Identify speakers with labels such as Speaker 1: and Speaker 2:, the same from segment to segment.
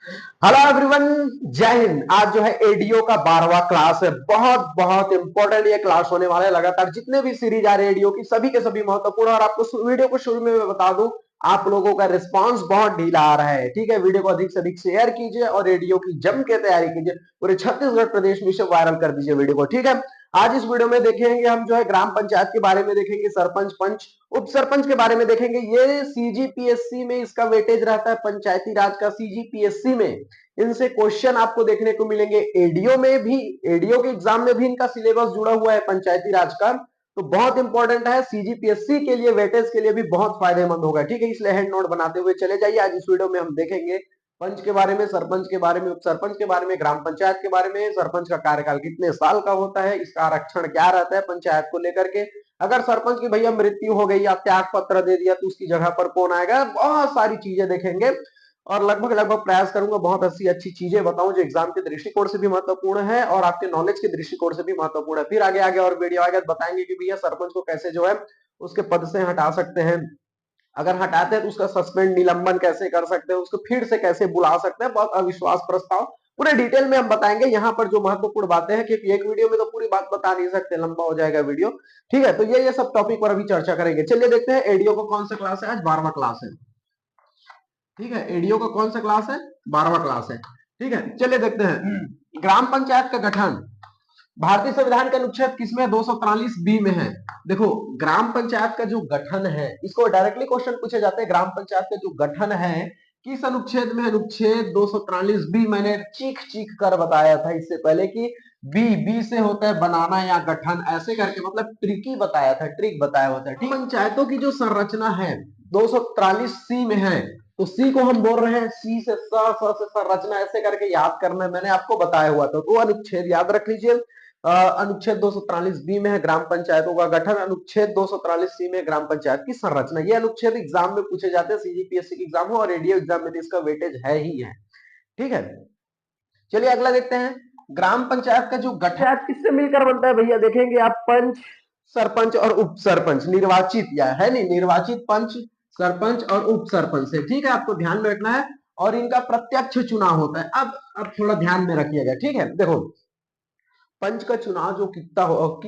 Speaker 1: Hello everyone, जय हिंद। आज जो है एडीओ का 12वां क्लास है। बहुत बहुत इंपॉर्टेंट ये क्लास होने वाला है। लगातार जितने भी सीरीज आ रहे हैं एडीओ की सभी के सभी महत्वपूर्ण, और आपको वीडियो को शुरू में मैं बता दूं, आप लोगों का रिस्पांस बहुत ढीला आ रहा है। ठीक है, वीडियो को अधिक से अधिक शेयर कीजिए और रेडियो की जम के तैयारी कीजिए। पूरे छत्तीसगढ़ प्रदेश में से वायरल कर दीजिए वीडियो को। ठीक है, आज इस वीडियो में देखेंगे हम जो है ग्राम पंचायत के बारे में देखेंगे, सरपंच, पंच, उप सरपंच के बारे में देखेंगे। ये सीजीपीएससी में इसका वेटेज रहता है, पंचायती राज का सीजीपीएससी में इनसे क्वेश्चन आपको देखने को मिलेंगे। एडीओ में भी, एडीओ के एग्जाम में भी इनका सिलेबस जुड़ा हुआ है पंचायती राज का, तो बहुत इंपॉर्टेंट है। सीजीपीएससी के लिए, वेटेज के लिए भी बहुत फायदेमंद होगा। ठीक है, इसलिए हैंड नोट बनाते हुए चले जाइए। आज इस वीडियो में हम देखेंगे पंच के बारे में, सरपंच के बारे में, उप सरपंच के बारे में, ग्राम पंचायत के बारे में, सरपंच का कार्यकाल कितने साल का होता है, इसका आरक्षण क्या रहता है पंचायत को लेकर के, अगर सरपंच की भैया मृत्यु हो गई या त्याग पत्र दे दिया तो उसकी जगह पर कौन आएगा, बहुत सारी चीजें देखेंगे। और लगभग लगभग प्रयास करूंगा बहुत अच्छी चीजें बताऊं जो एग्जाम के दृष्टिकोण से भी महत्वपूर्ण है और आपके नॉलेज के दृष्टिकोण से भी महत्वपूर्ण है। फिर आगे आगे और वीडियो आगे बताएंगे कि भैया सरपंच को कैसे जो है उसके पद से हटा सकते हैं, अगर हटाते हैं तो उसका सस्पेंड, निलंबन कैसे कर सकते हैं, उसको फिर से कैसे बुला सकते हैं, बहुत अविश्वास प्रस्ताव पूरे डिटेल में हम बताएंगे। यहाँ पर जो महत्वपूर्ण बातें हैं, क्योंकि एक वीडियो में तो पूरी बात बता नहीं सकते, लंबा हो जाएगा वीडियो। ठीक है, तो ये सब टॉपिक पर अभी चर्चा करेंगे। चलिए देखते हैं एडीओ को कौन सा क्लास है। आज 12वां क्लास है। ठीक है, एडीओ का कौन सा क्लास है? 12वां क्लास है। ठीक है, चलिए देखते हैं। ग्राम पंचायत का गठन भारतीय संविधान के अनुच्छेद किसमें? 243 बी में है। देखो, ग्राम पंचायत का जो गठन है, इसको डायरेक्टली क्वेश्चन पूछे जाते हैं। ग्राम पंचायत का जो गठन है किस अनुच्छेद में? अनुच्छेद 243 बी। मैंने चीख चीख कर बताया था इससे पहले कि बी, बी से होता है बनाना या गठन, ऐसे करके, मतलब ट्रिकी बताया था, ट्रिक बताया होता है। पंचायतों की जो संरचना है 243 सी में है, तो सी को हम बोल रहे हैं सी से से संरचना, ऐसे करके याद करना है, मैंने आपको बताया हुआ था। तो अनुच्छेद याद रख लीजिए। अनुच्छेद 243 बी में है ग्राम पंचायतों का गठन, अनुच्छेद 243 सी में ग्राम पंचायत की संरचना। ये अनुच्छेद एग्जाम में पूछे जाते हैं, सीजीपीएससी के एग्जाम हो और रेडियो एग्जाम में तो इसका वेटेज है ही है। ठीक है, चलिए अगला देखते हैं। ग्राम पंचायत का जो गठन किससे मिलकर बनता है भैया? देखेंगे आप, पंच, सरपंच और उप सरपंच, निर्वाचित या है नहीं, निर्वाचित पंच, सरपंच और उप सरपंच से। ठीक है, आपको ध्यान में रखना है। और इनका प्रत्यक्ष चुनाव होता है। अब थोड़ा ध्यान में रखिएगा। ठीक है, देखो, पंच का चुनाव जो कितना हो,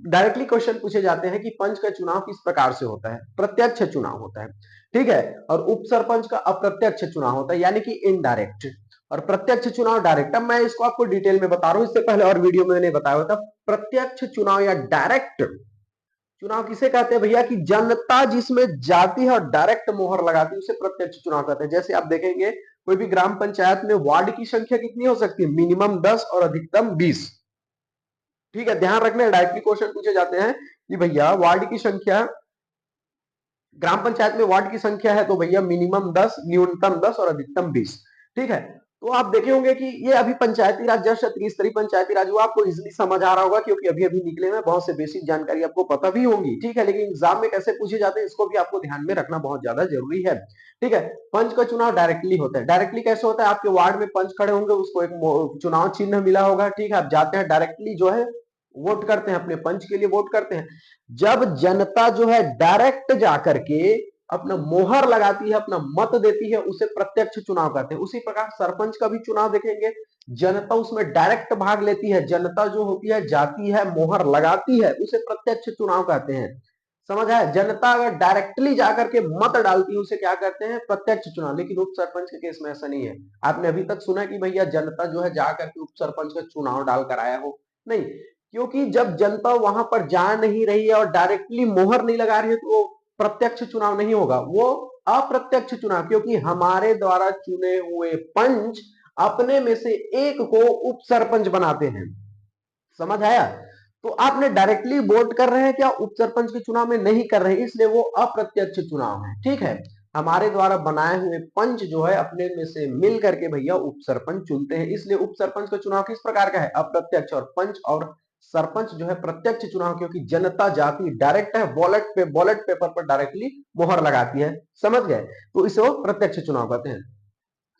Speaker 1: डायरेक्टली क्वेश्चन पूछे जाते हैं कि पंच का चुनाव किस प्रकार से होता है? प्रत्यक्ष चुनाव होता है। ठीक है, और उप सरपंच का अप्रत्यक्ष चुनाव होता है, यानी कि इनडायरेक्ट, और प्रत्यक्ष चुनाव डायरेक्ट। अब मैं इसको आपको डिटेल में बता रहा हूं, इससे पहले और वीडियो में मैंने बताया हुआ था। प्रत्यक्ष चुनाव या डायरेक्ट चुनाव किसे कहते हैं भैया? कि जनता जिसमें जाती है और डायरेक्ट मोहर लगाती है उसे प्रत्यक्ष चुनाव कहते हैं। जैसे आप देखेंगे, कोई भी ग्राम पंचायत में वार्ड की संख्या कितनी हो सकती है? मिनिमम 10 और अधिकतम 20। ठीक है, ध्यान रखना, डायरेक्टली क्वेश्चन पूछे जाते हैं कि भैया वार्ड की संख्या, ग्राम पंचायत में वार्ड की संख्या है तो भैया मिनिमम 10, न्यूनतम 10 और अधिकतम 20। ठीक है, तो आप देखे होंगे कि ये अभी पंचायती राज, जस्ट त्रिस्तरीय पंचायती राज, वो आपको इजीली समझ आ रहा होगा क्योंकि अभी अभी निकले में बहुत से बेसिक जानकारी आपको पता भी होंगी। ठीक है, लेकिन एग्जाम में कैसे पूछे जाते हैं इसको भी आपको ध्यान में रखना बहुत ज्यादा जरूरी है। ठीक है, पंच का चुनाव डायरेक्टली होता है। डायरेक्टली कैसे होता है? आपके वार्ड में पंच खड़े होंगे, उसको एक चुनाव चिन्ह मिला होगा। ठीक है, आप जाते हैं डायरेक्टली जो है वोट करते हैं, अपने पंच के लिए वोट करते हैं। जब जनता जो है डायरेक्ट जाकर के अपना मोहर लगाती है, अपना मत देती है, उसे प्रत्यक्ष चुनाव कहते हैं। उसी प्रकार सरपंच का भी चुनाव देखेंगे, जनता उसमें डायरेक्ट भाग लेती है, जनता जो होती है जाती है, मोहर लगाती है, उसे प्रत्यक्ष चुनाव कहते हैं। समझ आया? जनता अगर डायरेक्टली जाकर के मत डालती है उसे क्या कहते हैं? प्रत्यक्ष चुनाव। लेकिन उप सरपंच के केस में ऐसा नहीं है। आपने अभी तक सुना कि भैया जनता जो है जाकर के उप सरपंच का चुनाव डालकर आया हो? नहीं, क्योंकि जब जनता वहां पर जा नहीं रही है और डायरेक्टली मोहर नहीं लगा रही है तो वो प्रत्यक्ष चुनाव नहीं होगा, वो अप्रत्यक्ष चुनाव, क्योंकि हमारे द्वारा चुने हुए पंच अपने में से एक को उप सरपंच बनाते हैं। समझ आया? तो आपने डायरेक्टली वोट कर रहे हैं क्या? उप सरपंच के चुनाव में नहीं कर रहे हैं, इसलिए वो अप्रत्यक्ष चुनाव है। ठीक है, हमारे द्वारा बनाए हुए पंच जो है अपने में से मिल करके भैया उप सरपंच चुनते हैं, इसलिए उप सरपंच का चुनाव किस प्रकार का है? अप्रत्यक्ष। और पंच और सरपंच जो है प्रत्यक्ष चुनाव, क्योंकि जनता जाती डायरेक्ट है, बॉलेट पेपर पर डायरेक्टली मोहर लगाती है। समझ गए? तो इसे वो प्रत्यक्ष चुनाव कहते हैं।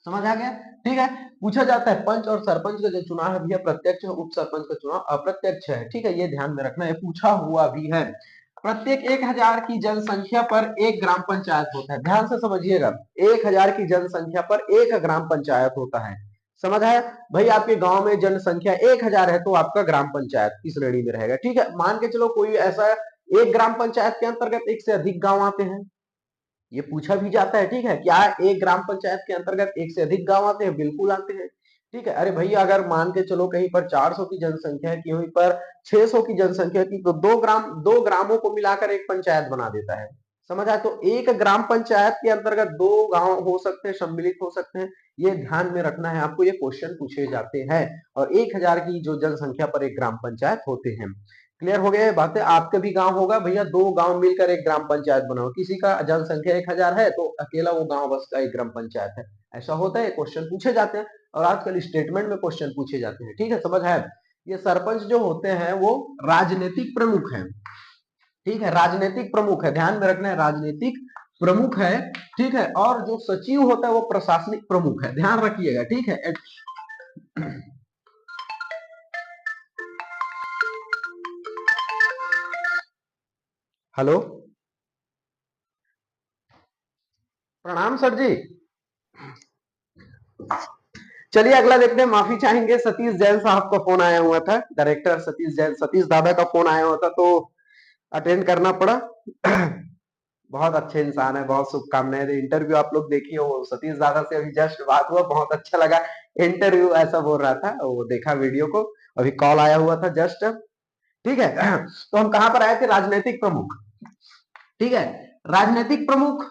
Speaker 1: समझ आ गया? ठीक है, पूछा जाता है पंच और सरपंच का जो चुनाव है भैया प्रत्यक्ष है, उप सरपंच का चुनाव अप्रत्यक्ष है। ठीक है, ये ध्यान में रखना है, पूछा हुआ भी है। प्रत्येक 1000 की जनसंख्या पर एक ग्राम पंचायत होता है। ध्यान से समझिएगा, 1000 की जनसंख्या पर एक ग्राम पंचायत होता है। समझ है भाई? आपके गांव में जनसंख्या 1000 है तो आपका ग्राम पंचायत इस श्रेणी में रहेगा। ठीक है, मान के चलो कोई ऐसा एक ग्राम पंचायत के अंतर्गत एक से अधिक गांव आते हैं, ये पूछा भी जाता है। ठीक है, क्या एक ग्राम पंचायत के अंतर्गत एक से अधिक गांव आते हैं? बिल्कुल आते हैं। ठीक है, अरे भैया अगर मान के चलो कहीं पर 400 की जनसंख्या है, कहीं पर 600 की जनसंख्या की, तो दो ग्रामों को मिलाकर एक पंचायत बना देता है। समझ आए? तो एक ग्राम पंचायत के अंतर्गत दो गांव हो सकते हैं, सम्मिलित हो सकते हैं। ये ध्यान में रखना है आपको, ये क्वेश्चन पूछे जाते हैं। और 1000 की जो जनसंख्या पर एक ग्राम पंचायत होते हैं। क्लियर हो गया ये बातें? आपके भी गांव होगा भैया, दो गांव मिलकर एक ग्राम पंचायत बनाओ, किसी का जनसंख्या 1000 है तो अकेला वो गांव बस का एक ग्राम पंचायत है। ऐसा होता है, क्वेश्चन पूछे जाते हैं और आजकल स्टेटमेंट में क्वेश्चन पूछे जाते हैं। ठीक है, समझ है? ये सरपंच जो होते हैं वो राजनीतिक प्रमुख है। ठीक है, राजनीतिक प्रमुख है, ध्यान में रखना है, राजनीतिक प्रमुख है। ठीक है, और जो सचिव होता है वो प्रशासनिक प्रमुख है, ध्यान रखिएगा। ठीक है, हेलो, प्रणाम सर जी। चलिए अगला देखते हैं, माफी चाहेंगे, सतीश जैन साहब का फोन आया हुआ था, डायरेक्टर सतीश जैन, सतीश दादा का फोन आया हुआ था तो अटेंड करना पड़ा। बहुत अच्छे इंसान है, बहुत शुभकामनाएं। इंटरव्यू आप लोग देखिए, वो सतीश दादा से अभी जस्ट बात हुआ, बहुत अच्छा लगा इंटरव्यू, ऐसा बोल रहा था, वो देखा वीडियो को, अभी कॉल आया हुआ था जस्ट। ठीक है, तो हम कहां पर आए थे? राजनीतिक प्रमुख। ठीक है, राजनीतिक प्रमुख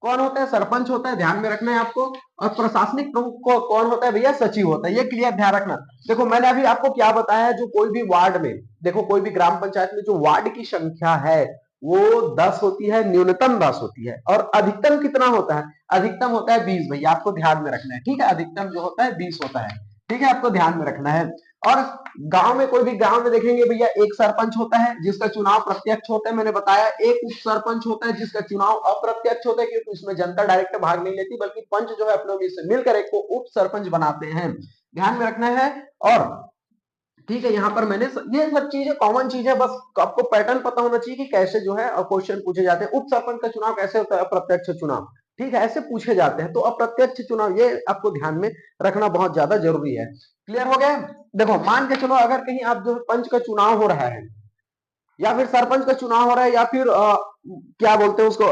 Speaker 1: कौन होता है? सरपंच होता है, ध्यान में रखना है आपको। और प्रशासनिक प्रमुख को कौन होता है भैया? सचिव होता है, ये क्लियर ध्यान रखना। देखो मैंने अभी आपको क्या बताया है, जो कोई भी वार्ड में, देखो कोई भी ग्राम पंचायत में जो वार्ड की संख्या है वो 10 होती है, न्यूनतम 10 होती है, और अधिकतम कितना होता है? अधिकतम होता है 20 भैया, आपको ध्यान में रखना है। ठीक है, अधिकतम जो होता है 20 होता है। ठीक है, आपको ध्यान में रखना है। और गांव में, कोई भी गांव में देखेंगे भैया, एक सरपंच होता है जिसका चुनाव प्रत्यक्ष होता है, मैंने बताया। एक उप सरपंच होता है जिसका चुनाव अप्रत्यक्ष होता है, क्योंकि उसमें जनता डायरेक्ट भाग नहीं लेती, बल्कि पंच जो है अपनों में से मिलकर एक को उप सरपंच बनाते हैं, ध्यान में रखना है। और ठीक है, यहाँ पर मैंने ये सब चीजें कॉमन चीज है, बस आपको पैटर्न पता होना चाहिए कि कैसे जो है क्वेश्चन पूछे जाते हैं। उप सरपंच का चुनाव कैसे होता है? अप्रत्यक्ष चुनाव। ठीक है, ऐसे पूछे जाते हैं। तो अप्रत्यक्ष चुनाव ये आपको ध्यान में रखना बहुत ज्यादा जरूरी है। क्लियर हो गया? देखो मान के चलो अगर कहीं आप जो पंच का चुनाव हो रहा है, या फिर सरपंच का चुनाव हो रहा है, या फिर क्या बोलते हैं उसको,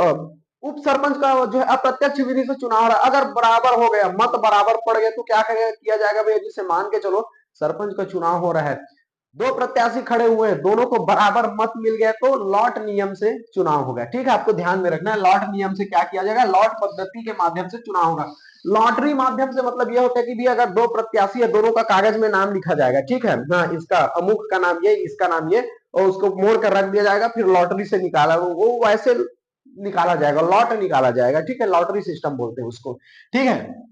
Speaker 1: उप सरपंच का जो है अप्रत्यक्ष विधि से चुनाव हो रहा है, अगर बराबर हो गया, मत बराबर पड़ गए, तो क्या किया जाएगा भैया? जिससे मान के चलो सरपंच का चुनाव हो रहा है, दो प्रत्याशी खड़े हुए हैं, दोनों को बराबर मत मिल गया, तो लॉट नियम से चुनाव होगा। ठीक है, आपको ध्यान में रखना है, लॉट नियम से क्या किया जाएगा? लॉट पद्धति के माध्यम से चुनाव होगा। लॉटरी माध्यम से मतलब यह होता है कि भी अगर दो प्रत्याशी है, दोनों का कागज में नाम लिखा जाएगा। ठीक है, हाँ, इसका अमुक का नाम ये, इसका नाम ये, और उसको मोड़ कर रख दिया जाएगा, फिर लॉटरी से निकाला, वो वैसे निकाला जाएगा, लॉट निकाला जाएगा। ठीक है, लॉटरी सिस्टम बोलते हैं उसको। ठीक है,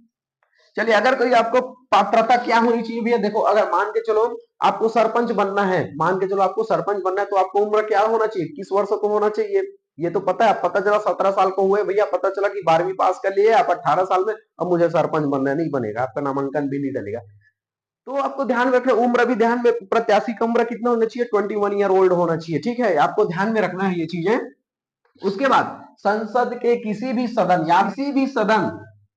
Speaker 1: चलिए अगर कोई आपको पात्रता क्या होनी चाहिए भैया? देखो अगर मान के चलो आपको सरपंच बनना है, मान के चलो आपको सरपंच बनना है, तो आपको उम्र क्या होना चाहिए? 21 वर्ष तो होना चाहिए, ये तो पता है। पता चला 17 साल को हुए भैया, पता चला कि 12वीं पास कर लिए आप 18 साल में, अब मुझे सरपंच बनना है, नहीं बनेगा, आपका नामांकन भी नहीं डलेगा। तो आपको ध्यान में रखना, उम्र भी ध्यान में, प्रत्याशी का उम्र कितना होना चाहिए? 21 ईयर ओल्ड होना चाहिए। ठीक है, आपको ध्यान में रखना है ये चीजें। उसके बाद संसद के किसी भी सदन, या किसी भी सदन,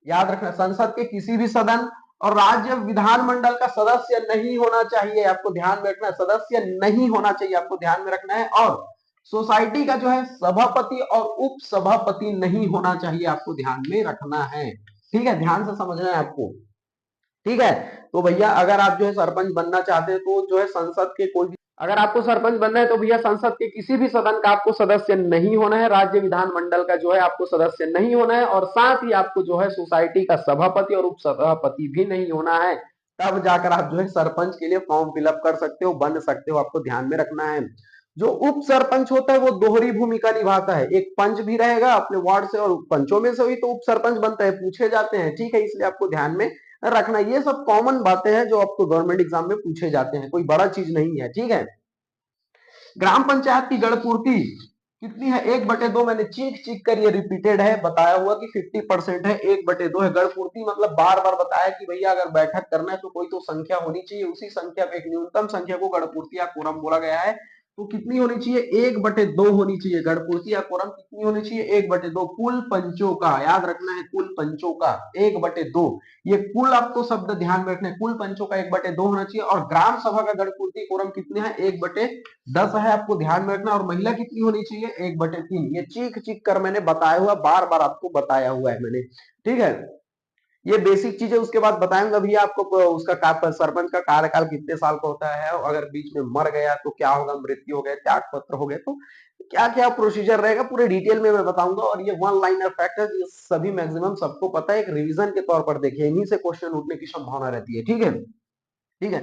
Speaker 1: याद रखना, संसद के किसी भी सदन और राज्य विधानमंडल का सदस्य नहीं होना चाहिए, आपको ध्यान में रखना है, सदस्य नहीं होना चाहिए, आपको ध्यान में रखना है। और सोसाइटी का जो है सभापति और उप सभापति नहीं होना चाहिए, आपको ध्यान में रखना है। ठीक है, ध्यान से समझना है आपको। ठीक है, तो भैया अगर आप जो है सरपंच बनना चाहते हैं, तो जो है संसद के कोई भी, अगर आपको सरपंच बनना है तो भैया संसद के किसी भी सदन का आपको सदस्य नहीं होना है, राज्य विधानमंडल का जो है आपको सदस्य नहीं होना है, और साथ ही आपको जो है सोसाइटी का सभापति और उप सभापति भी नहीं होना है। तब जाकर आप जो है सरपंच के लिए फॉर्म फिलअप कर सकते हो, बन सकते हो, आपको ध्यान में रखना है। जो उप सरपंच होता है वो दोहरी भूमिका निभाता है, एक पंच भी रहेगा अपने वार्ड से, और पंचों में से ही तो उप सरपंच बनता है, पूछे जाते हैं। ठीक है, इसलिए आपको ध्यान में रखना। ये सब कॉमन बातें हैं जो आपको गवर्नमेंट एग्जाम में पूछे जाते हैं, कोई बड़ा चीज नहीं है। ठीक है, ग्राम पंचायत की गढ़ पूर्ति कितनी है? 1/2। मैंने चीख चीख कर ये रिपीटेड है, बताया हुआ कि 50% है, 1/2 है। गढ़ पूर्ति मतलब बार बार बताया कि भैया अगर बैठक करना है तो कोई तो संख्या होनी चाहिए, उसी संख्या पे एक न्यूनतम संख्या को गढ़ पूर्ति या कोरम बोला गया है। तो कितनी होनी चाहिए, 1/2 होनी चाहिए। गणपूर्ति या कोरम कितनी होनी चाहिए, 1/2। कुल पंचों का याद रखना है, कुल पंचों का 1/2। ये कुल आपको शब्द ध्यान में रखना है, कुल पंचों का 1/2 होना चाहिए। और ग्राम सभा का गणपूर्ति कोरम कितने हैं, 1/10 है, आपको ध्यान में रखना। और महिला कितनी होनी चाहिए, 1/3। ये चीख चीख कर मैंने बताया हुआ, बार बार आपको बताया हुआ है मैंने, ठीक है। ये बेसिक चीजें उसके बाद बताएंगे भैया आपको। सरपंच का कार्यकाल कितने साल का होता है, अगर बीच में मर गया तो क्या होगा, मृत्यु हो गया, त्याग पत्र हो गया तो क्या क्या प्रोसीजर रहेगा, पूरे डिटेल में मैं बताऊंगा। और ये वन लाइनर फैक्ट है, ये सभी मैक्सिमम सबको पता है, एक रिवीजन के तौर पर देखिए, इन्हीं से क्वेश्चन उठने की संभावना रहती है, ठीक है, ठीक है।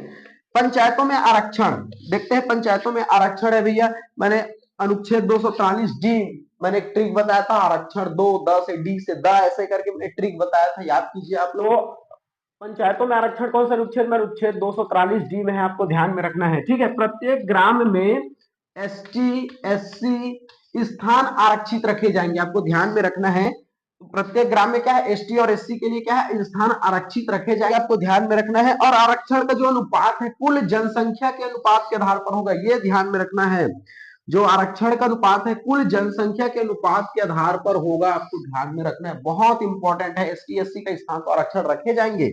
Speaker 1: पंचायतों में आरक्षण देखते हैं, पंचायतों में आरक्षण है भैया, मैंने अनुच्छेद 243 डी, मैंने एक ट्रिक बताया था, आरक्षण 2 द से डी से द ऐसे करके मैंने ट्रिक बताया था, याद कीजिए आप लोग। पंचायतों में आरक्षण कौन सा अनुच्छेद में, अनुच्छेद 243 डी में है, आपको ध्यान में रखना है, ठीक है। प्रत्येक ग्राम में एसटी एससी स्थान आरक्षित रखे जाएंगे, आपको ध्यान में रखना है। प्रत्येक ग्राम में क्या है, एसटी और एससी के लिए क्या है, स्थान आरक्षित रखे जाएंगे, आपको ध्यान में रखना है। और आरक्षण का जो अनुपात है कुल जनसंख्या के अनुपात के आधार पर होगा, ये ध्यान में रखना है। जो आरक्षण का अनुपात है कुल जनसंख्या के अनुपात के आधार पर होगा, आपको ध्यान में रखना है, बहुत इंपॉर्टेंट है। एसटी एससी का स्थान तो आरक्षण रखे जाएंगे,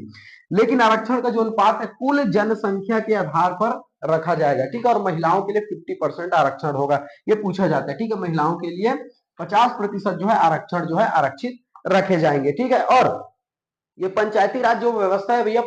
Speaker 1: लेकिन आरक्षण का जो अनुपात है कुल जनसंख्या के आधार पर रखा जाएगा, ठीक है। और महिलाओं के लिए 50% आरक्षण होगा, ये पूछा जाता है, ठीक है। महिलाओं के लिए 50% जो है आरक्षण जो है आरक्षित रखे जाएंगे, ठीक है। और ये पंचायती राज जो व्यवस्था है भैया,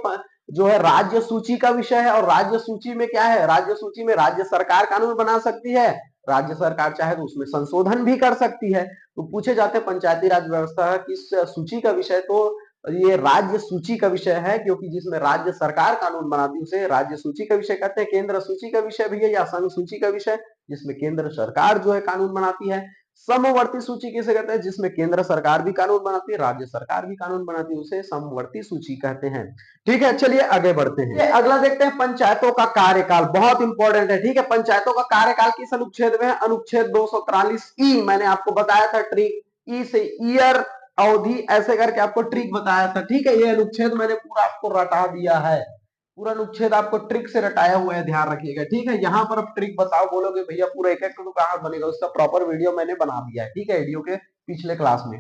Speaker 1: जो है राज्य सूची का विषय है। और राज्य सूची में क्या है, राज्य सूची में राज्य सरकार कानून बना सकती है, राज्य सरकार चाहे तो उसमें संशोधन भी कर सकती है। तो पूछे जाते हैं पंचायती राज व्यवस्था किस सूची का विषय, तो ये राज्य सूची का विषय है, क्योंकि जिसमें राज्य सरकार कानून बनाती है उसे राज्य सूची का विषय कहते हैं। केंद्र सूची का विषय भैया या संघ सूची का विषय, जिसमें केंद्र सरकार जो है कानून बनाती है। समवर्ती सूची किसे कहते हैं, जिसमें केंद्र सरकार भी कानून बनाती है, राज्य सरकार भी कानून बनाती है, उसे समवर्ती सूची कहते हैं, ठीक है। चलिए आगे बढ़ते हैं, अगला देखते हैं पंचायतों का कार्यकाल, बहुत इंपॉर्टेंट है, ठीक है। पंचायतों का कार्यकाल किस अनुच्छेद में है, अनुच्छेद 243 मैंने आपको बताया था ट्रिक, ई से ईयर, अवधि ऐसे करके आपको ट्रिक बताया था, ठीक है। ये अनुच्छेद मैंने पूरा आपको रटा दिया है, पूरा अनुच्छेद आपको ट्रिक से रटाया हुआ है, ध्यान रखिएगा, ठीक है। यहाँ पर अब ट्रिक बताओ, बोलोगे भैया पूरा एक एक तो कहां बनेगा, उसका प्रॉपर वीडियो मैंने बना दिया है, ठीक है, वीडियो के पिछले क्लास में,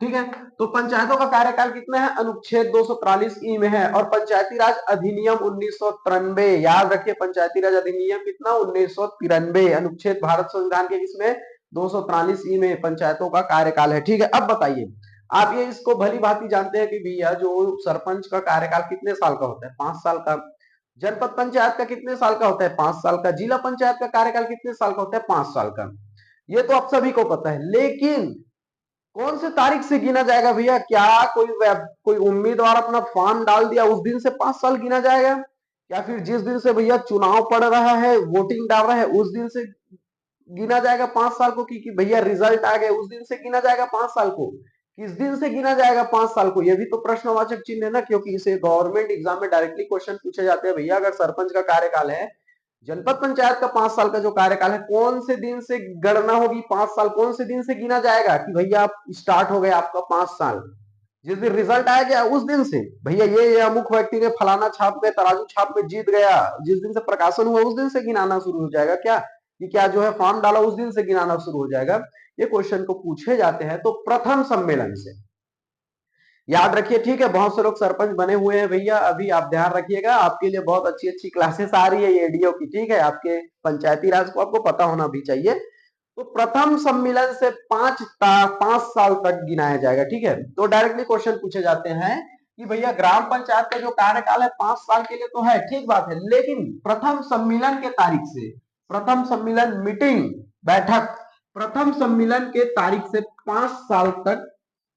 Speaker 1: ठीक है। तो पंचायतों का कार्यकाल कितना है, अनुच्छेद 243 में है। और पंचायती राज अधिनियम 1993, याद रखिए, पंचायती राज अधिनियम कितना, 1993, अनुच्छेद भारत संविधान के किसमें, 243 में पंचायतों का कार्यकाल है, ठीक है। अब बताइए, आप ये इसको भली भांति जानते हैं कि भैया जो सरपंच का कार्यकाल कितने साल का होता है, 5 साल का। जनपद पंचायत का कितने साल का होता है, 5 साल का। जिला पंचायत का कार्यकाल कितने साल का होता है, 5 साल का। ये तो आप सभी को पता है, लेकिन कौन से तारीख से गिना जाएगा भैया, क्या कोई उम्मीदवार अपना फॉर्म डाल दिया उस दिन से 5 साल गिना जाएगा, या फिर जिस दिन से भैया चुनाव पड़ रहा है, वोटिंग डाल रहा है, उस दिन से गिना जाएगा 5 साल को, कि भैया रिजल्ट आ गए उस दिन से गिना जाएगा 5 साल को, किस दिन से गिना जाएगा 5 साल को, ये भी तो प्रश्नवाचक चिन्ह है ना। क्योंकि इसे गवर्नमेंट एग्जाम में डायरेक्टली क्वेश्चन पूछे जाते हैं, भैया अगर सरपंच का कार्यकाल है, जनपद पंचायत का 5 साल का जो कार्यकाल है, कौन से दिन से गणना होगी, 5 साल कौन से दिन से गिना जाएगा, कि भैया आप स्टार्ट हो गए आपका 5 साल, जिस दिन रिजल्ट आया गया उस दिन से, भैया ये अमुक व्यक्ति ने फलाना छाप में तराजू छाप में जीत गया, जिस दिन से प्रकाशन हुआ उस दिन से गिनाना शुरू हो जाएगा क्या, कि क्या जो है फॉर्म डाला उस दिन से गिनाना शुरू हो जाएगा। ये क्वेश्चन को पूछे जाते हैं तो प्रथम सम्मेलन से, याद रखिए, ठीक है। बहुत से लोग सरपंच बने हुए हैं भैया, अभी आप ध्यान रखिएगा, आपके लिए बहुत अच्छी अच्छी क्लासेस आ रही है ये एडीओ की, ठीक है। आपके पंचायती राज को आपको पता होना भी चाहिए। तो प्रथम सम्मेलन से 5 साल तक गिनाया जाएगा, ठीक है। तो डायरेक्टली क्वेश्चन पूछे जाते हैं कि भैया ग्राम पंचायत का जो कार्यकाल है 5 साल के लिए तो है, ठीक बात है, लेकिन प्रथम सम्मेलन के तारीख से, प्रथम सम्मेलन मीटिंग बैठक, प्रथम सम्मेलन के तारीख से 5 साल तक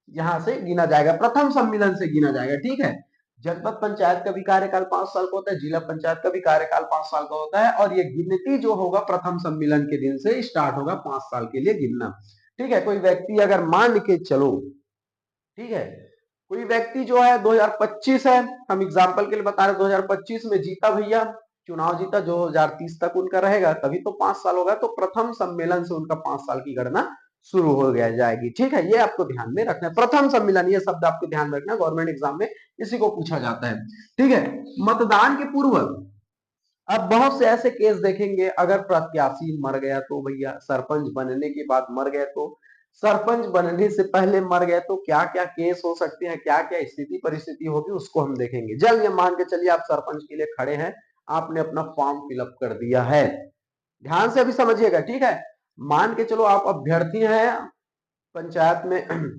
Speaker 1: यहां से गिना जाएगा, प्रथम सम्मेलन से गिना जाएगा, ठीक है। जनपद पंचायत का भी कार्यकाल 5 साल का होता है, जिला पंचायत का भी कार्यकाल 5 साल का होता है, और ये गिनती जो होगा प्रथम सम्मेलन के दिन से स्टार्ट होगा 5 साल के लिए गिनना, ठीक है। कोई व्यक्ति अगर मान के चलो, ठीक है, कोई व्यक्ति जो है 2025 है, हम एग्जाम्पल के लिए बता रहे 2025 में जीता भैया, चुनाव जीता, 2030 तक उनका रहेगा, तभी तो 5 साल होगा, तो प्रथम सम्मेलन से उनका 5 साल की गणना शुरू हो गया जाएगी, ठीक है। ये आपको ध्यान में रखना है, प्रथम सम्मेलन, ये शब्द आपको ध्यान में रखना है, गवर्नमेंट एग्जाम में इसी को पूछा जाता है, ठीक है। मतदान के पूर्व अब बहुत से ऐसे केस देखेंगे, अगर प्रत्याशी मर गया तो भैया, सरपंच बनने के बाद मर गए तो, सरपंच बनने से पहले मर गए तो क्या क्या केस हो सकते हैं, क्या क्या स्थिति परिस्थिति होगी, उसको हम देखेंगे। जल्द ये मान के चलिए आप सरपंच के लिए खड़े हैं, आपने अपना फॉर्म फिलअप कर दिया है, ध्यान से अभी समझिएगा, ठीक है। मान के चलो आप अभ्यर्थी हैं पंचायत में,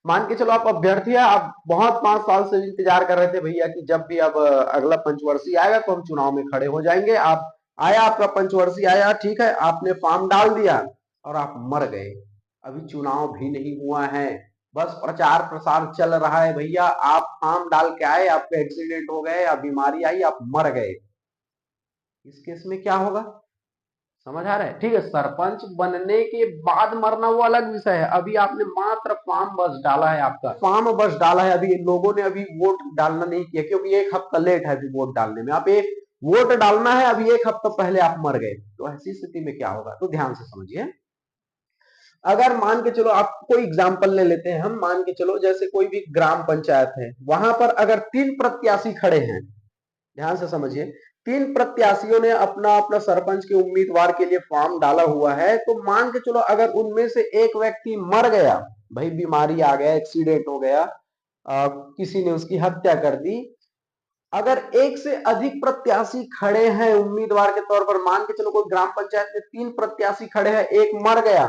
Speaker 1: मान के चलो आप अभ्यर्थी है, आप बहुत 5 साल से इंतजार कर रहे थे भैया कि जब भी अब अगला पंचवर्षीय आएगा तो हम चुनाव में खड़े हो जाएंगे। आप आया, आपका पंचवर्षीय आया, ठीक है, आपने फॉर्म डाल दिया और आप मर गए। अभी चुनाव भी नहीं हुआ है, बस प्रचार प्रसार चल रहा है भैया। आप फॉर्म डाल के आए, आपका एक्सीडेंट हो गए या बीमारी आई, आप मर गए, इस केस में क्या होगा, समझ आ रहा है? ठीक है, सरपंच बनने के बाद मरना वो अलग विषय है। अभी आपने मात्र फॉर्म बस डाला है, आपका फॉर्म बस डाला है, अभी लोगों ने अभी वोट डालना नहीं किया क्योंकि 1 हफ्ता लेट है अभी वोट डालने में। आप एक वोट डालना है, अभी 1 हफ्ता पहले आप मर गए, तो ऐसी स्थिति में क्या होगा, तो ध्यान से समझिए। अगर मान के चलो, आप कोई एग्जाम्पल ले लेते हैं हम, मान के चलो जैसे कोई भी ग्राम पंचायत है, वहां पर अगर 3 प्रत्याशी खड़े हैं, ध्यान से समझिए, 3 प्रत्याशियों ने अपना अपना सरपंच के उम्मीदवार के लिए फॉर्म डाला हुआ है, तो मान के चलो अगर उनमें से एक व्यक्ति मर गया, भाई बीमारी आ गया, एक्सीडेंट हो गया, किसी ने उसकी हत्या कर दी, अगर एक से अधिक प्रत्याशी खड़े हैं उम्मीदवार के तौर पर, मान के चलो कोई ग्राम पंचायत में 3 प्रत्याशी खड़े हैं, एक मर गया,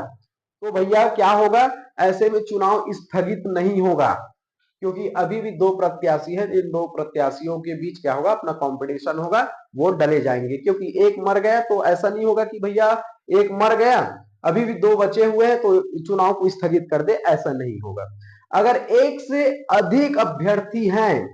Speaker 1: तो भैया क्या होगा, ऐसे में चुनाव स्थगित नहीं होगा, क्योंकि अभी भी 2 प्रत्याशी हैं, इन 2 प्रत्याशियों के बीच क्या होगा, अपना कंपटीशन होगा, वोट डले जाएंगे। क्योंकि एक मर गया तो ऐसा नहीं होगा कि भैया एक मर गया, अभी भी 2 बचे हुए हैं तो चुनाव को स्थगित कर दे, ऐसा नहीं होगा। अगर एक से अधिक अभ्यर्थी हैं,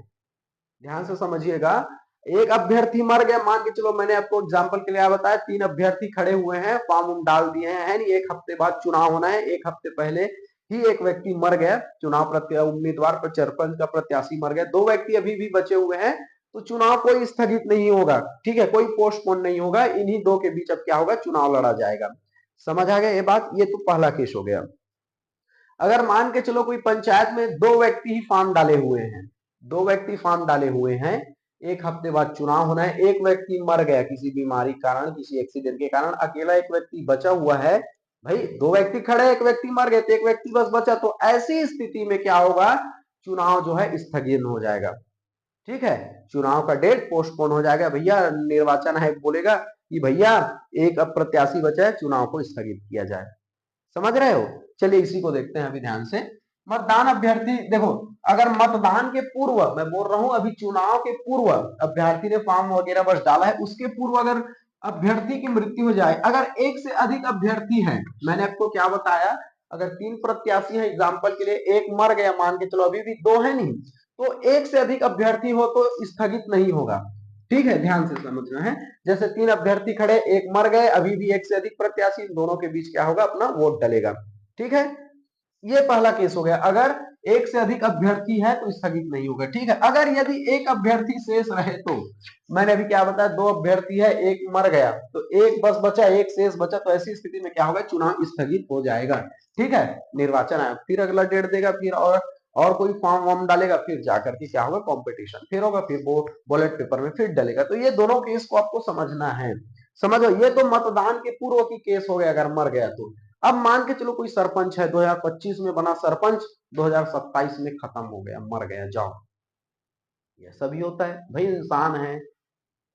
Speaker 1: ध्यान से समझिएगा, एक अभ्यर्थी मर गया, मान के चलो मैंने आपको एग्जांपल के लिए बताया, 3 अभ्यर्थी खड़े हुए हैं, फॉर्म डाल दिए हैं, है नहीं, 1 हफ्ते बाद चुनाव होना है, 1 हफ्ते पहले ही एक व्यक्ति मर गया, चुनाव उम्मीदवार पर सरपंच का प्रत्याशी मर गया, 2 व्यक्ति अभी भी बचे हुए हैं, तो चुनाव कोई स्थगित नहीं होगा, ठीक है, कोई पोस्टपोन नहीं होगा, इन्हीं 2 के बीच अब क्या होगा, चुनाव लड़ा जाएगा। समझ आ गया ये बात? ये तो पहला केस हो गया। अगर मान के चलो कोई पंचायत में 2 व्यक्ति ही फॉर्म डाले हुए हैं, 2 व्यक्ति फॉर्म डाले हुए हैं, 1 हफ्ते बाद चुनाव होना है, एक व्यक्ति मर गया किसी बीमारी के कारण, किसी एक्सीडेंट के कारण, अकेला एक व्यक्ति बचा हुआ है, भाई 2 व्यक्ति खड़े, एक व्यक्ति मर गए तो एक व्यक्ति बस बचा, तो ऐसी स्थिति में क्या होगा, चुनाव जो है स्थगित हो जाएगा, ठीक है, चुनाव का डेट पोस्टपोन हो जाएगा भैया, निर्वाचन आयोग बोलेगा कि भैया एक अब प्रत्याशी बचा है, चुनाव को स्थगित किया जाए। समझ रहे हो? चलिए इसी को देखते हैं अभी ध्यान से। मतदान अभ्यर्थी, देखो, अगर मतदान के पूर्व, मैं बोल रहा हूं अभी चुनाव के पूर्व, अभ्यर्थी ने फॉर्म वगैरह बस डाला है, उसके पूर्व अगर अभ्यर्थी की मृत्यु हो जाए, अगर एक से अधिक अभ्यर्थी हैं, मैंने आपको क्या बताया, अगर 3 प्रत्याशी हैं, एग्जाम्पल के लिए एक मर गया, मान के चलो अभी भी 2 है नहीं, तो एक से अधिक अभ्यर्थी हो तो स्थगित नहीं होगा, ठीक है, ध्यान से समझना है। जैसे 3 अभ्यर्थी खड़े, एक मर गए, अभी भी एक से अधिक प्रत्याशी, इन दोनों के बीच क्या होगा, अपना वोट डलेगा, ठीक है। ये पहला केस हो गया, अगर एक से अधिक अभ्यर्थी है तो स्थगित नहीं होगा, ठीक है। अगर यदि एक अभ्यर्थी शेष रहे तो, मैंने अभी क्या बताया, 2 अभ्यर्थी है, एक मर गया तो एक बस बचा, एक शेष बचा, तो ऐसी स्थिति में क्या होगा, चुनाव स्थगित हो जाएगा, ठीक है। निर्वाचन आयोग फिर अगला डेट देगा, फिर और कोई फॉर्म वॉर्म डालेगा, फिर जाकर के क्या होगा, कंपटीशन फिर होगा, फिर वो बैलेट पेपर में फिर डलेगा। तो ये दोनों केस को आपको समझना है, समझो, ये तो मतदान के पूर्व की केस हो गया अगर मर गया तो। अब मान के चलो कोई सरपंच है, 2025 में बना सरपंच, 2027 में खत्म हो गया, मर गया, जाओ, ये सभी होता है भाई, इंसान है,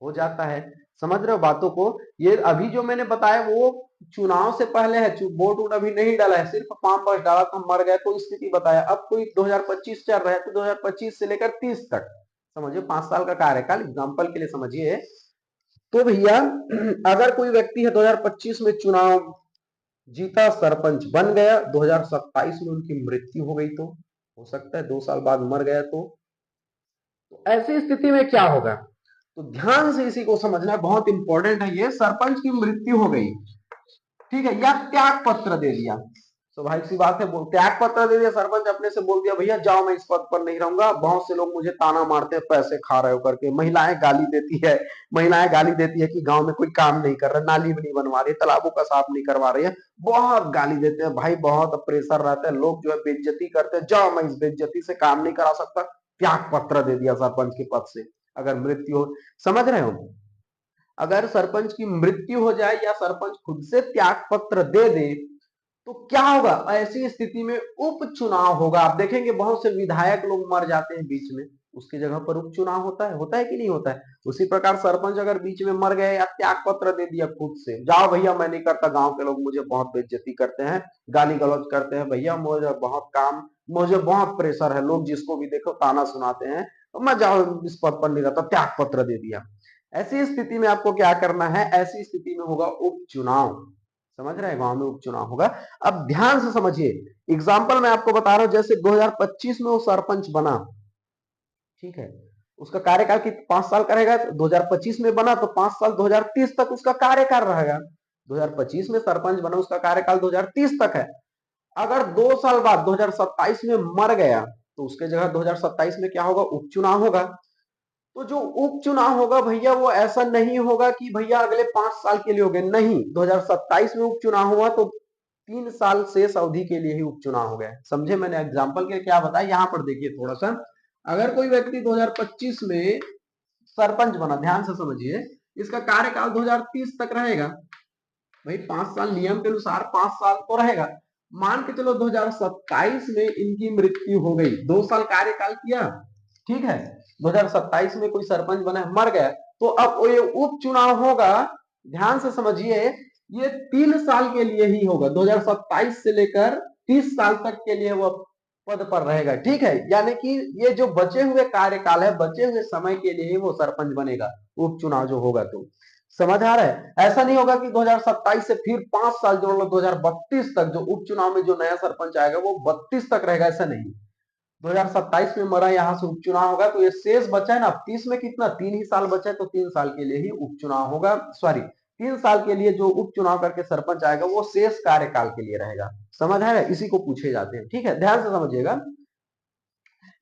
Speaker 1: हो जाता है, समझ रहे हो बातों को? ये अभी जो मैंने बताया वो चुनाव से पहले है, वोट वोट अभी नहीं डाला है, सिर्फ फॉर्म बस डाला था, मर गए तो स्थिति बताया। अब कोई 2025 चल रहा है तो 2025 से लेकर 30 तक समझिए, 5 साल का कार्यकाल, एग्जाम्पल के लिए समझिए। तो भैया अगर कोई व्यक्ति है 2025 में चुनाव जीता, सरपंच बन गया, 2027 में उनकी मृत्यु हो गई, तो हो सकता है 2 साल बाद मर गया, तो ऐसी स्थिति में क्या होगा, तो ध्यान से इसी को समझना, बहुत इंपॉर्टेंट है ये। सरपंच की मृत्यु हो गई, ठीक है, या त्याग पत्र दे दिया, स्वाभाविक सी बात है, त्याग पत्र दे दिया, सरपंच अपने से बोल दिया भैया जाओ, मैं इस पद पर नहीं रहूंगा, बहुत से लोग मुझे ताना मारते हैं, पैसे खा रहे हो करके, महिलाएं गाली देती है, महिलाएं गाली देती है कि गांव में कोई काम नहीं कर रहा, नाली भी नहीं बनवा रही, तालाबों का साफ नहीं करवा रही है, बहुत गाली देते हैं भाई, बहुत प्रेशर रहता है, लोग जो है बेइज्जती करते हैं, जाओ मैं इस बेइज्जती से काम नहीं करा सकता, त्याग पत्र दे दिया सरपंच के पद से, अगर मृत्यु हो, समझ रहे हो? अगर सरपंच की मृत्यु हो जाए या सरपंच खुद से त्याग पत्र दे दे तो क्या होगा, ऐसी स्थिति में उपचुनाव होगा। आप देखेंगे बहुत से विधायक लोग मर जाते हैं बीच में, उसकी जगह पर उपचुनाव होता है कि नहीं होता है। उसी प्रकार सरपंच अगर बीच में मर गए या त्याग पत्र दे दिया खुद से, जाओ भैया मैं नहीं करता, गांव के लोग मुझे बहुत बेइज्जती करते हैं, गाली गलौज करते हैं, भैया मुझे बहुत काम, मुझे बहुत प्रेशर है, लोग जिसको भी देखो ताना सुनाते हैं, तो मैं जाओ इस पद पर नहीं रहता, त्याग पत्र दे दिया। ऐसी स्थिति में आपको क्या करना है, ऐसी स्थिति में होगा उपचुनाव। समझ रहे हैं, गांव में उपचुनाव होगा। अब ध्यान से समझिए, एग्जाम्पल मैं आपको बता रहा हूं, जैसे 2025 में वो सरपंच बना, ठीक है, उसका कार्यकाल की 5 साल का रहेगा, 2025 में बना तो 5 साल 2030 तक उसका कार्यकाल रहेगा। 2025 में सरपंच बना, उसका कार्यकाल 2030 तक है। अगर 2 साल बाद 2027 में मर गया तो उसके जगह 2027 में क्या होगा, उपचुनाव होगा। तो जो उपचुनाव होगा भैया वो ऐसा नहीं होगा कि भैया अगले 5 साल के लिए हो गए, नहीं, 2027 में उपचुनाव हुआ तो 3 साल शेष अवधि के लिए ही उपचुनाव हो गया। समझे, मैंने एग्जाम्पल के क्या बताया, यहां पर देखिए थोड़ा सा, अगर कोई व्यक्ति 2025 में सरपंच बना, ध्यान से समझिए, इसका कार्यकाल 2030 तक रहेगा, भाई 5 साल नियम के अनुसार 5 साल तो रहेगा। मान के चलो 2027 में इनकी मृत्यु हो गई, 2 साल कार्यकाल किया, ठीक है, 2027 में कोई सरपंच बना मर गया, तो अब ये उपचुनाव होगा। ध्यान से समझिए, ये 3 साल के लिए ही होगा, 2027 से लेकर 30 साल तक के लिए वो पद पर रहेगा, ठीक है। यानी कि ये जो बचे हुए कार्यकाल है, बचे हुए समय के लिए ही वो सरपंच बनेगा, उपचुनाव जो होगा। तो समझ आ रहा है, ऐसा नहीं होगा कि 2027 से फिर 5 साल जोड़ लो 2032 तक, जो उपचुनाव में जो नया सरपंच आएगा वो 32 तक रहेगा, ऐसा नहीं। 2027 में मरा, यहां से उपचुनाव होगा, तो ये शेष बचा है ना 30 में, कितना 3 ही साल बचा है, तो 3 साल के लिए ही उपचुनाव होगा, सॉरी 3 साल के लिए जो उपचुनाव करके सरपंच आएगा वो शेष कार्यकाल के लिए रहेगा। समझ आ रहा है, इसी को पूछे जाते हैं, ठीक है, ध्यान से समझिएगा।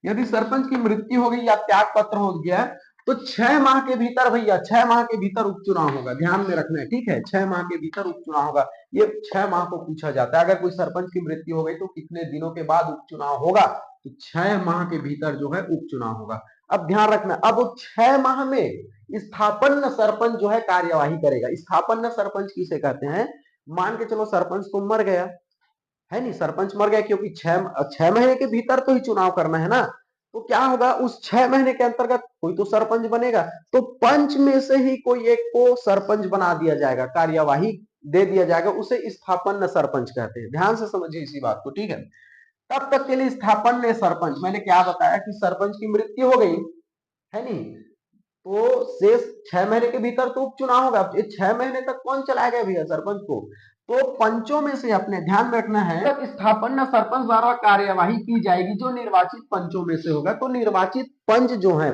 Speaker 1: यदि सरपंच की मृत्यु हो गई या त्याग पत्र हो गया तो 6 माह के भीतर, भैया 6 माह के भीतर उपचुनाव होगा, ध्यान में रखना है, ठीक है, 6 माह के भीतर उपचुनाव होगा। ये 6 माह को पूछा जाता है, अगर कोई सरपंच की मृत्यु हो गई तो कितने दिनों के बाद उपचुनाव होगा, तो 6 माह के भीतर जो है उपचुनाव होगा। अब ध्यान रखना, अब 6 माह में स्थापन्न सरपंच जो है कार्यवाही करेगा। स्थापन्न सरपंच किसे कहते हैं, मान के चलो सरपंच तो मर गया है, नहीं, सरपंच मर गया, क्योंकि 6 महीने के भीतर तो ही चुनाव करना है ना, तो क्या होगा, उस 6 महीने के अंतर्गत कोई तो सरपंच बनेगा, तो पंच में से ही कोई एक को सरपंच बना दिया जाएगा, कार्यवाही दे दिया जाएगा, उसे स्थापन्न सरपंच कहते हैं। ध्यान से समझिए इसी बात को, ठीक है। तब तक के लिए स्थापन्न सरपंच, मैंने क्या बताया कि सरपंच की मृत्यु हो गई है, नहीं, तो शेष 6 महीने के भीतर तो उपचुनाव होगा। ये 6 महीने तक कौन चलाएगा भैया, सरपंच को, तो पंचों में से, अपने ध्यान में रखना है, तक स्थापना सरपंच द्वारा कार्यवाही की जाएगी जो निर्वाचित पंचों में से होगा। तो निर्वाचित पंच जो है,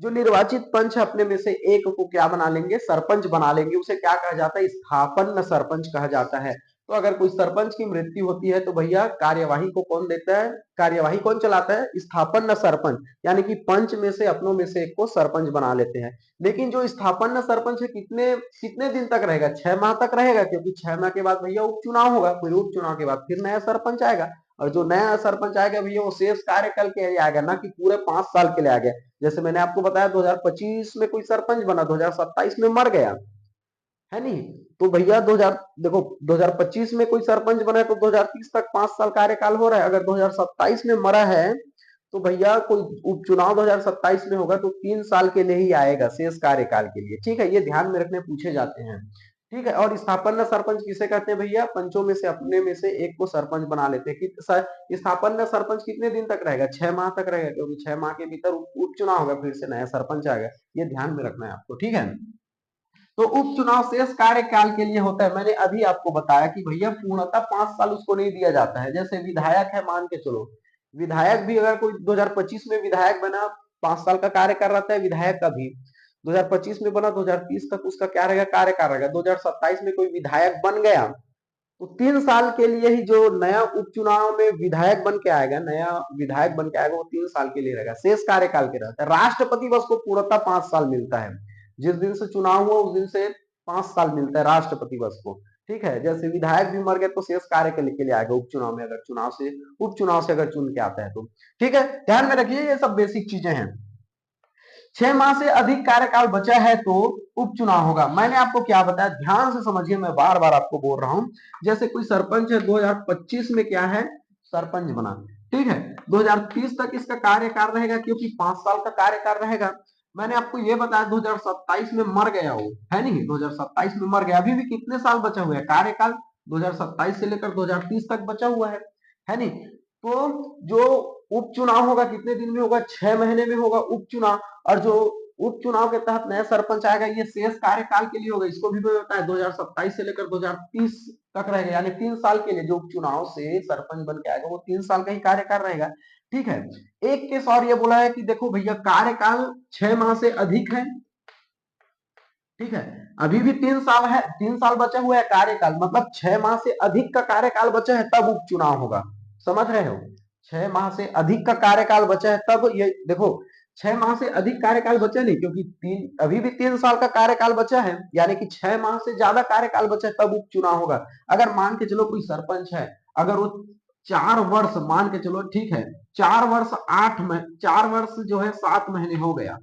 Speaker 1: जो निर्वाचित पंच अपने में से एक को क्या बना लेंगे, सरपंच बना लेंगे, उसे क्या कहा जाता है, स्थापन्न सरपंच कहा जाता है। तो अगर कोई सरपंच की मृत्यु होती है तो भैया कार्यवाही को कौन देता है, कार्यवाही कौन चलाता है, स्थापन्न सरपंच, यानी कि पंच में से, अपनों में से एक को सरपंच बना लेते हैं। लेकिन जो स्थापन्न सरपंच है कितने कितने दिन तक रहेगा, 6 माह तक रहेगा, क्योंकि 6 माह के बाद भैया उपचुनाव होगा, फिर उपचुनाव के बाद फिर नया सरपंच आएगा, और जो नया सरपंच आएगा भैया वो शेष कार्यकाल के लिए आएगा, ना कि पूरे 5 साल के लिए आएगा। जैसे मैंने आपको बताया 2025 में कोई सरपंच बना, 2027 में मर गया है, नहीं, तो भैया 2000 देखो 2025 में कोई सरपंच बना है तो 2030 तक 5 साल कार्यकाल हो रहा है। अगर 2027 में मरा है तो भैया कोई उपचुनाव 2027 में होगा तो 3 साल के लिए ही आएगा, शेष कार्यकाल के लिए, ठीक है, ये ध्यान में रखने पूछे जाते हैं, ठीक है। और स्थापना सरपंच किसे कहते हैं भैया, पंचों में से, अपने में से एक को सरपंच बना लेते हैं। कि स्थापना सरपंच कितने दिन तक रहेगा, 6 माह तक रहेगा, क्योंकि 6 माह के भीतर उपचुनाव होगा, फिर से नया सरपंच आएगा, ये ध्यान में रखना है आपको, ठीक है। तो उपचुनाव शेष कार्यकाल के लिए होता है। मैंने अभी आपको बताया कि भैया पूर्णतः 5 साल उसको नहीं दिया जाता है। जैसे विधायक है, मान के चलो, विधायक भी अगर कोई 2025 में विधायक बना, 5 साल का कार्य कर रहा था विधायक का भी, 2025 में बना 2030 तक उसका क्या रहेगा, कार्यकाल रहेगा। 2027 में कोई विधायक बन गया तो 3 साल के लिए ही जो नया उपचुनाव में विधायक बन के आएगा, नया विधायक बन के आएगा, वो 3 साल के लिए रहेगा, शेष कार्यकाल के रहता है। राष्ट्रपति बस को पूर्णतः 5 साल मिलता है, जिस दिन से चुनाव हुआ उस दिन से 5 साल मिलता है राष्ट्रपति बस को, ठीक है। जैसे विधायक भी मर गए तो शेष कार्य के लिए आएगा उपचुनाव में, अगर उपचुनाव से अगर चुन के आता है तो, ठीक है, ध्यान में रखिए ये सब बेसिक चीजें हैं। 6 माह से अधिक कार्यकाल बचा है तो उपचुनाव होगा। मैंने आपको क्या बताया, ध्यान से समझिए, मैं बार बार आपको बोल रहा हूं। जैसे कोई सरपंच है, 2025 में क्या है, सरपंच बना, ठीक है, 2030 तक इसका कार्यकाल रहेगा, क्योंकि 5 साल का कार्यकाल रहेगा। मैंने आपको ये बताया 2027 में मर गया वो, है नहीं, 2027 में मर गया। अभी भी कितने साल बचा हुआ है कार्यकाल, 2027 से लेकर 2030 तक बचा हुआ है नहीं। तो जो उपचुनाव होगा कितने दिन में होगा, 6 महीने में होगा उपचुनाव। और जो उपचुनाव के तहत नया सरपंच आएगा, ये शेष कार्यकाल के लिए होगा। इसको भी बताया 2027 से लेकर 2030 तक रहेगा, यानी 3 साल के लिए जो उपचुनाव से सरपंच बन के आएगा वो 3 साल का ही कार्यकाल रहेगा, ठीक है। एक केस और ये बोला है कि देखो भैया कार्यकाल 6 माह से अधिक है, ठीक है, अभी भी 3 साल है, 3 साल बचा हुआ है कार्यकाल, मतलब 6 माह से अधिक का कार्यकाल बचा है तब उपचुनाव होगा। समझ रहे हो, 6 माह से अधिक का कार्यकाल बचा है तब, ये देखो 6 माह से अधिक कार्यकाल बचा नहीं, क्योंकि अभी भी 3 साल का कार्यकाल बचा है, यानी कि 6 माह से ज्यादा कार्यकाल बचा है तब उपचुनाव होगा। अगर मान के चलो कोई सरपंच है, अगर वो 4 वर्ष मान के चलो, ठीक है, 4 वर्ष 4 वर्ष जो है 7 महीने हो गया,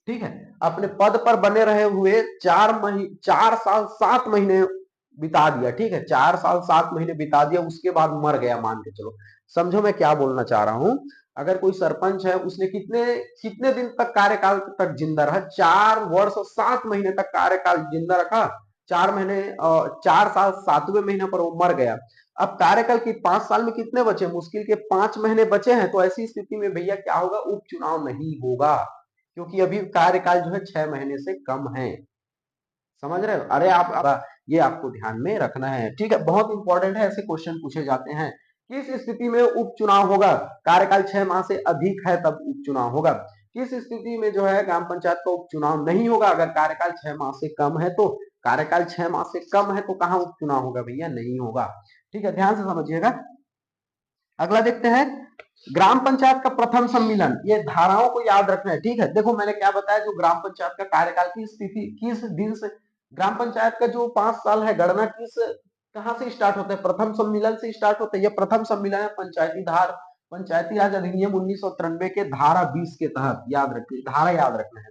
Speaker 1: ठीक है, अपने पद पर बने रहे हुए 4 साल 7 महीने बिता दिया, ठीक है, 4 साल 7 महीने बिता दिया, उसके बाद मर गया मान के चलो। समझो मैं क्या बोलना चाह रहा हूं। अगर कोई सरपंच है, उसने कितने कितने दिन तक कार्यकाल तक जिंदा रहा, 4 वर्ष 7 महीने तक कार्यकाल जिंदा रखा, 4 महीने 4 साल 7वें महीने पर वो मर गया। अब कार्यकाल की 5 साल में कितने बचे, मुश्किल के 5 महीने बचे हैं, तो ऐसी स्थिति में भैया क्या होगा, उपचुनाव नहीं होगा, क्योंकि अभी कार्यकाल जो है 6 महीने से कम है। समझ रहे हो, अरे आप ये आपको ध्यान में रखना है, ठीक है, बहुत इंपॉर्टेंट है, ऐसे क्वेश्चन पूछे जाते हैं। किस स्थिति में उपचुनाव होगा, कार्यकाल 6 माह से अधिक है तब उपचुनाव होगा। किस स्थिति में जो है ग्राम पंचायत का उपचुनाव नहीं होगा, अगर कार्यकाल 6 माह से कम है तो, कार्यकाल 6 माह से कम है तो कहां उपचुनाव होगा भैया, नहीं होगा, ठीक है, ध्यान से समझिएगा। अगला देखते हैं, ग्राम पंचायत का प्रथम सम्मेलन, ये धाराओं को याद रखना है, ठीक है। देखो मैंने क्या बताया, जो ग्राम पंचायत का कार्यकाल की स्थिति किस दिन से, ग्राम पंचायत का जो 5 साल है गणना किस, कहां से स्टार्ट होता है, प्रथम सम्मेलन से स्टार्ट होता है। ये प्रथम सम्मेलन है पंचायती राज अधिनियम 1993 के धारा 20 के तहत, याद रखिए, धारा याद रखना है,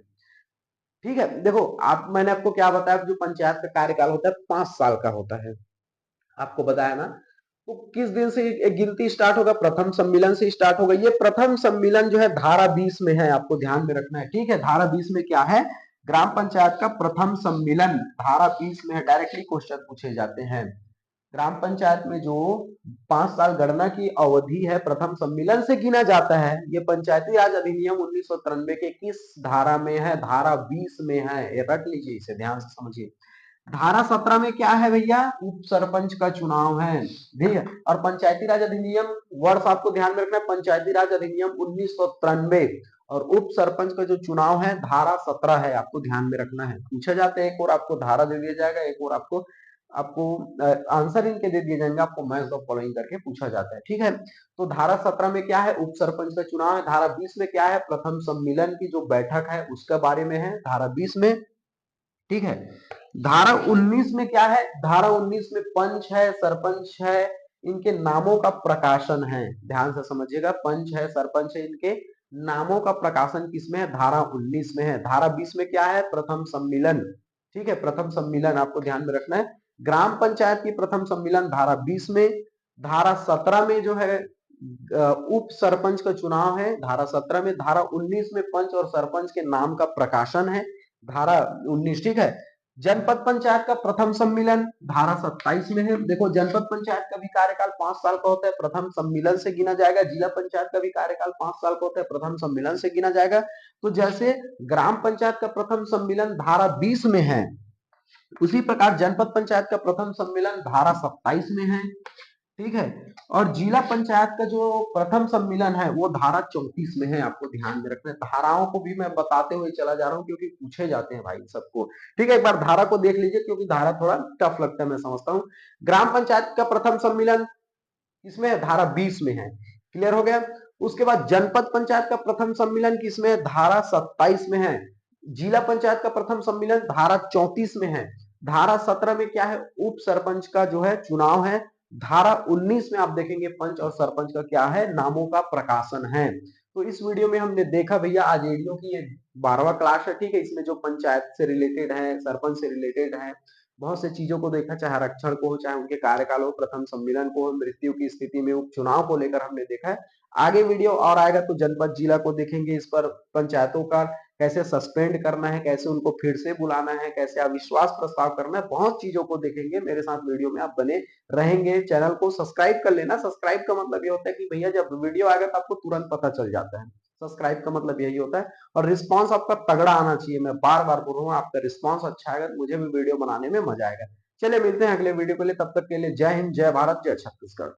Speaker 1: ठीक है। देखो आप, मैंने आपको क्या बताया, जो पंचायत का कार्यकाल होता है 5 साल का होता है, आपको बताया ना। तो किस दिन से गिनती स्टार्ट होगा, प्रथम सम्मेलन से स्टार्ट होगा। ये प्रथम सम्मेलन जो है धारा 20 में है, आपको ध्यान में रखना है, ठीक है। धारा 20 में क्या है, ग्राम पंचायत का प्रथम सम्मेलन धारा 20 में है, डायरेक्टली क्वेश्चन पूछे जाते हैं। ग्राम पंचायत में जो 5 साल गणना की अवधि है प्रथम सम्मेलन से गिना जाता है, ये पंचायती राज अधिनियम 1993 के किस धारा में है, धारा 20 में है, ये रट लीजिए, इसे ध्यान से समझिए। धारा 17 में क्या है भैया, उप सरपंच का चुनाव है, ठीक है। और पंचायती राज अधिनियम वर्ष आपको ध्यान में रखना है, पंचायती राज अधिनियम 1993, और उप सरपंच का जो चुनाव है धारा 17 है, आपको ध्यान में रखना है। पूछा जाता है, एक और आपको धारा दे दिया जाएगा, एक और आपको आपको आंसर इनके दे दिए जाएंगे, आपको मैच द फॉलोइंग करके पूछा जाता है, ठीक है। तो धारा 17 में क्या है, उप सरपंच का चुनाव है। धारा 20 में क्या है, प्रथम सम्मेलन की जो बैठक है उसके बारे में है, धारा 20 में, ठीक है। धारा 19 में क्या है, धारा 19 में पंच है, सरपंच है, इनके नामों का प्रकाशन है, ध्यान से समझिएगा, पंच है, सरपंच है, इनके नामों का प्रकाशन किसमें है, धारा 19 में है। धारा 20 में क्या है, प्रथम सम्मेलन, ठीक है, प्रथम सम्मेलन आपको ध्यान में रखना है। ग्राम पंचायत की प्रथम सम्मेलन धारा 20 में। धारा 17 में जो है उप सरपंच का चुनाव है, धारा 17 में। धारा 19 में पंच और सरपंच के नाम का प्रकाशन है, धारा 19, ठीक है। जनपद पंचायत का प्रथम सम्मेलन धारा 27 में है। देखो जनपद पंचायत का भी कार्यकाल 5 साल का होता है, प्रथम सम्मेलन से गिना जाएगा। जिला पंचायत का भी कार्यकाल 5 साल का होता है, प्रथम सम्मेलन से गिना जाएगा। तो जैसे ग्राम पंचायत का प्रथम सम्मेलन धारा 20 में है, उसी प्रकार जनपद पंचायत का प्रथम सम्मेलन धारा 27 में है, ठीक है। और जिला पंचायत का जो प्रथम सम्मेलन है वो धारा 34 में है, आपको ध्यान में रखना है। धाराओं को भी मैं बताते हुए चला जा रहा हूँ क्योंकि पूछे जाते हैं भाई सबको, ठीक है। एक बार धारा को देख लीजिए क्योंकि धारा थोड़ा टफ लगता है, मैं समझता हूँ। ग्राम पंचायत का प्रथम सम्मेलन इसमें है, धारा 20 में है, क्लियर हो गया। उसके बाद जनपद पंचायत का प्रथम सम्मेलन किसमें है, धारा 27 में है। जिला पंचायत का प्रथम सम्मेलन धारा 34 में है। धारा 17 में क्या है, उप सरपंच का जो है चुनाव है। धारा 19 में आप देखेंगे पंच और सरपंच का क्या है, नामों का प्रकाशन है। तो इस वीडियो में हमने देखा भैया आज एडीओ की ये 12वां क्लास है, ठीक है। इसमें जो पंचायत से रिलेटेड है, सरपंच से रिलेटेड है, बहुत से चीजों को देखा, चाहे आरक्षण को हो, चाहे उनके कार्यकाल हो, प्रथम सम्मेलन को हो, मृत्यु की स्थिति में उपचुनाव को लेकर हमने देखा है। आगे वीडियो और आएगा तो जनपद जिला को देखेंगे, इस पर पंचायतों का कैसे सस्पेंड करना है, कैसे उनको फिर से बुलाना है, कैसे अविश्वास प्रस्ताव करना है, बहुत चीजों को देखेंगे। मेरे साथ वीडियो में आप बने रहेंगे। चैनल को सब्सक्राइब कर लेना। सब्सक्राइब का मतलब ये होता है कि भैया जब वीडियो आएगा तो आपको तुरंत पता चल जाता है। सब्सक्राइब का मतलब यही होता है। और रिस्पांस आपका तगड़ा आना चाहिए। मैं बार बार बोल रहा हूँ, आपका रिस्पांस अच्छा आएगा तो मुझे भी वीडियो बनाने में मजा आएगा। चलिए मिलते हैं अगले वीडियो के लिए, तब तक के लिए जय हिंद, जय भारत, जय छत्तीसगढ़।